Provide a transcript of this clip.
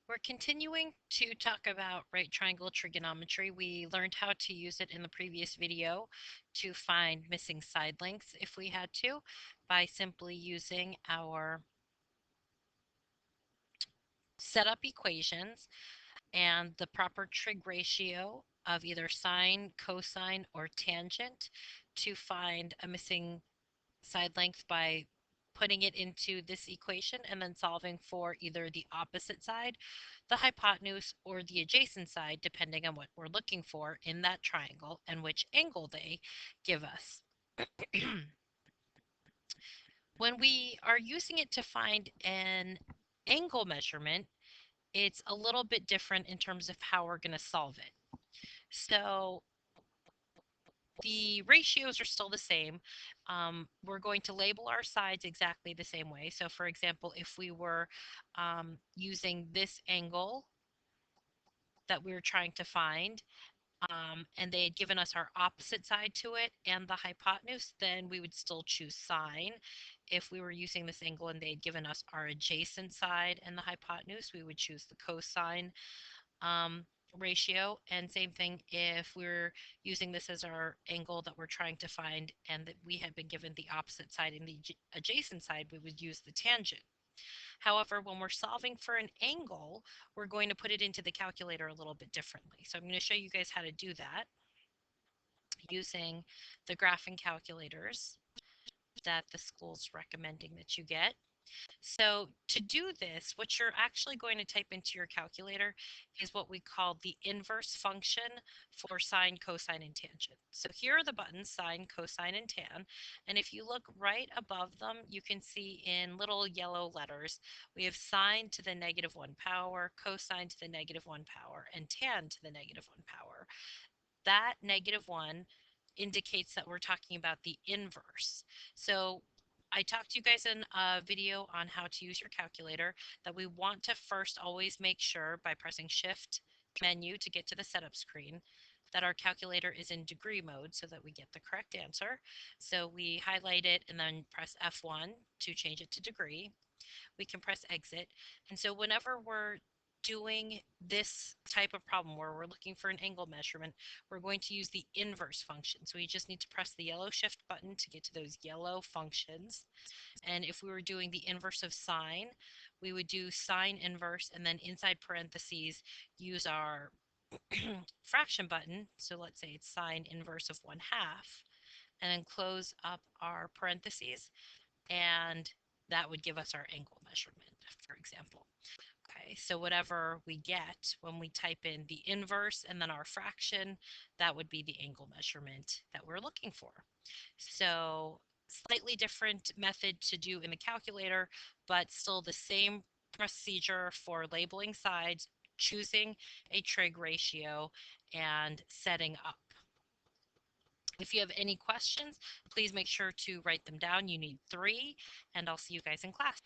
We're continuing to talk about right triangle trigonometry. We learned how to use it in the previous video to find missing side lengths if we had to by simply using our setup equations and the proper trig ratio of either sine, cosine, or tangent to find a missing side length by putting it into this equation and then solving for either the opposite side, the hypotenuse, or the adjacent side, depending on what we're looking for in that triangle and which angle they give us. When we are using it to find an angle measurement, it's a little bit different in terms of how we're going to solve it. So the ratios are still the same. We're going to label our sides exactly the same way. So for example, if we were using this angle that we were trying to find, and they had given us our opposite side to it and the hypotenuse, then we would still choose sine. If we were using this angle and they had given us our adjacent side and the hypotenuse, we would choose the cosine um, ratio. And same thing if we're using this as our angle that we're trying to find and that we had been given the opposite side and the adjacent side, we would use the tangent. However, when we're solving for an angle, we're going to put it into the calculator a little bit differently. So I'm going to show you guys how to do that using the graphing calculators that the school's recommending that you get. So to do this, what you're actually going to type into your calculator is what we call the inverse function for sine, cosine, and tangent. So here are the buttons, sine, cosine, and tan. And if you look right above them, you can see in little yellow letters, we have sine to the -1 power, cosine to the -1 power, and tan to the -1 power. That -1 indicates that we're talking about the inverse. So I talked to you guys in a video on how to use your calculator that we want to first always make sure by pressing shift menu to get to the setup screen that our calculator is in degree mode so that we get the correct answer. So we highlight it and then press F1 to change it to degree. We can press exit. And so whenever we're doing this type of problem where we're looking for an angle measurement, we're going to use the inverse function. So we just need to press the yellow shift button to get to those yellow functions. And if we were doing the inverse of sine, we would do sine inverse and then inside parentheses use our fraction button. So let's say it's sine inverse of 1/2 and then close up our parentheses and that would give us our angle measurement, for example. Okay, so whatever we get when we type in the inverse and then our fraction, that would be the angle measurement that we're looking for. So slightly different method to do in the calculator, but still the same procedure for labeling sides, choosing a trig ratio, and setting up. If you have any questions, please make sure to write them down. You need 3, and I'll see you guys in class.